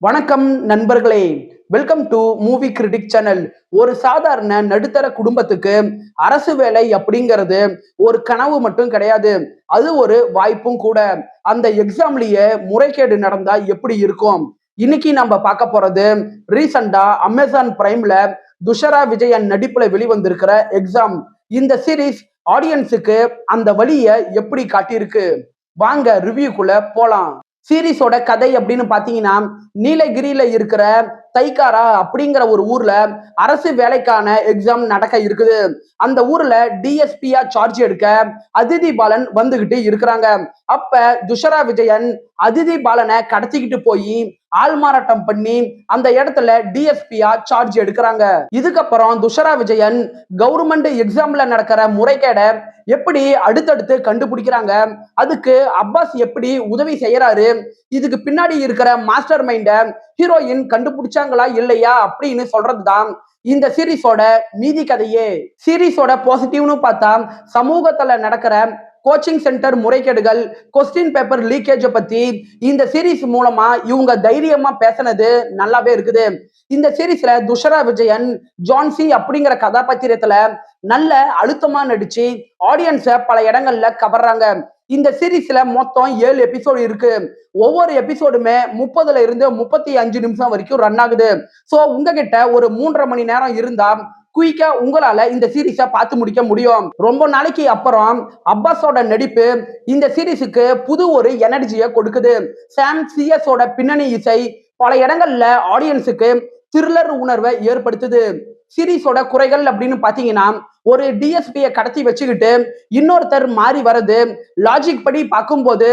வணக்கம் நண்பர்களே. Welcome to movie critic channel. ஒரு சாதாரண நடுத்தர குடும்பத்துக்கு அரசு வேலை அப்படிங்கிறது ஒரு கனவு மட்டும் கிடையாது, அது ஒரு வாய்ப்பும் கூட. அந்த எக்ஸாம்லயே முறைகேடு நடந்தா எப்படி இருக்கும்? இன்னைக்கு நம்ம பார்க்க போறது ரீசெண்டா அமேசான் பிரைம்ல துஷரா விஜயன் நடிப்புல வெளிவந்திருக்கிற எக்ஸாம். இந்த சீரீஸ் ஆடியன்ஸுக்கு அந்த வழிய எப்படி காட்டியிருக்கு, வாங்க ரிவ்யூக்குள்ள போலாம். சீரீஸோட கதை அப்படின்னு பாத்தீங்கன்னா, நீலகிரியில இருக்கிற தைக்காரா அப்படிங்கிற ஒரு ஊர்ல அரசு வேலைக்கான எக்ஸாம் நடக்க இருக்குது. அந்த ஊர்ல டிஎஸ்பியா சார்ஜ் எடுக்க அதிதி பாலன் வந்துகிட்டு இருக்கிறாங்க. அப்ப துஷரா விஜயன் அதிதி பாலனை கடத்திக்கிட்டு போய் ஆள்மாறாட்டம் பண்ணி அந்த இடத்துல டிஎஸ்பியா சார்ஜ் எடுக்கிறாங்க. இதுக்கப்புறம் துஷரா விஜயன் கவர்மெண்ட் எக்ஸாம்ல நடக்கிற முறைகேட எப்படி அடுத்தடுத்து கண்டுபிடிக்கிறாங்க, அதுக்கு அப்பாஸ் எப்படி உதவி செய்யறாரு, இதுக்கு பின்னாடி இருக்கிற மாஸ்டர் மைண்ட ஹீரோயின் கண்டுபிடிச்சாங்களா இல்லையா அப்படின்னு சொல்றதுதான் இந்த சீரீஸோட மீதி கதையே. சீரீஸோட பாசிட்டிவ்னு பார்த்தா, சமூகத்துல நடக்கிற கோச்சிங் சென்டர் முறைகேடுகள், கொஸ்டின் பேப்பர் லீக்கேஜ பத்தி இந்த சீரீஸ் மூலமா இவங்க தைரியமா பேசினது நல்லாவே இருக்குது. இந்த சீரீஸ்ல துஷரா விஜயன் ஜான்சி அப்படிங்கிற கதாபாத்திரத்துல நல்ல அழுத்தமா நடிச்சு ஆடியன்ஸ பல இடங்கள்ல கவர்றாங்க. இந்த சீரீஸ்ல மொத்தம் 7 எபிசோடு இருக்கு. ஒவ்வொரு எபிசோடுமே 30ல இருந்து 35 நிமிஷம் வரைக்கும் ரன் ஆகுது. சோ உங்ககிட்ட ஒரு 3.5 மணி நேரம் இருந்தா குயிக்கா உங்களால இந்த சீரீஸ பார்த்து முடிக்க முடியும். ரொம்ப நாளைக்கு அப்புறம் அப்பாஸோட நடிப்பு இந்த சீரீஸுக்கு புது ஒரு எனர்ஜியை கொடுக்குது. சாம் சிஎஸோட பின்னணி இசை பல இடங்கள்ல ஆடியன்ஸுக்கு த்ரில்லர் உணர்வை ஏற்படுத்துது. சீரீஸோட குறைகள் அப்படின்னு பாத்தீங்கன்னா, ஒரு டிஎஸ்பியை கடத்தி வச்சுக்கிட்டு இன்னொருத்தர் மாறி வர்றது லாஜிக் படி பார்க்கும்போது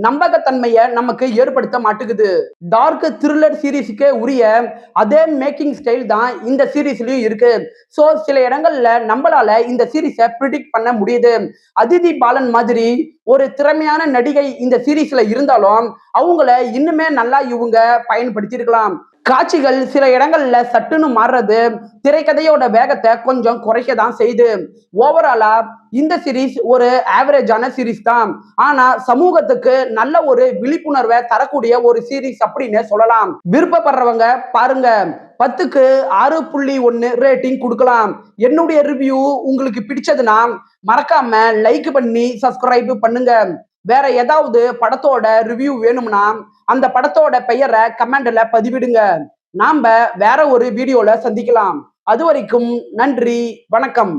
நம்பகத்தன்மையை நமக்கு ஏற்படுத்த மாட்டேங்குது. டார்க் த்ரில்லர் சீரீஸுக்கே உரிய அதே மேக்கிங் ஸ்டைல் தான் இந்த சீரீஸ்லயும் இருக்கு. சோ சில இடங்கள்ல நம்மளால இந்த சீரீஸை ப்ரிடிக்ட் பண்ண முடியுது. அதிதி பாலன் மாதிரி ஒரு திறமையான நடிகை இந்த சீரீஸ்ல இருந்தாலும் அவங்கள இன்னுமே நல்லா இவங்க பயன்படுத்தியிருக்கலாம். காட்சிகள் சில இடங்கள்ல சட்டுன்னு மாறுறது திரைக்கதையோட வேகத்தை கொஞ்சம் குறைக்க தான் செய்யுது. ஓவராலா இந்த சீரீஸ் ஒரு ஆவரேஜான சீரீஸ் தான். ஆனா சமூகத்துக்கு நல்ல ஒரு விழிப்புணர்வை தரக்கூடிய ஒரு சீரீஸ் அப்படின்னு சொல்லலாம். விருப்பப்படுறவங்க பாருங்க. 10க்கு 6.1 ரேட்டிங் கொடுக்கலாம். என்னுடைய ரிவ்யூ உங்களுக்கு பிடிச்சதுன்னா மறக்காம லைக் பண்ணி சப்ஸ்கிரைப் பண்ணுங்க. வேற ஏதாவது படத்தோட ரிவ்யூ வேணும்னா அந்த படத்தோட பெயரை கமெண்ட்ல பதிவிடுங்க. நாம வேற ஒரு வீடியோல சந்திக்கலாம். அது வரைக்கும் நன்றி, வணக்கம்.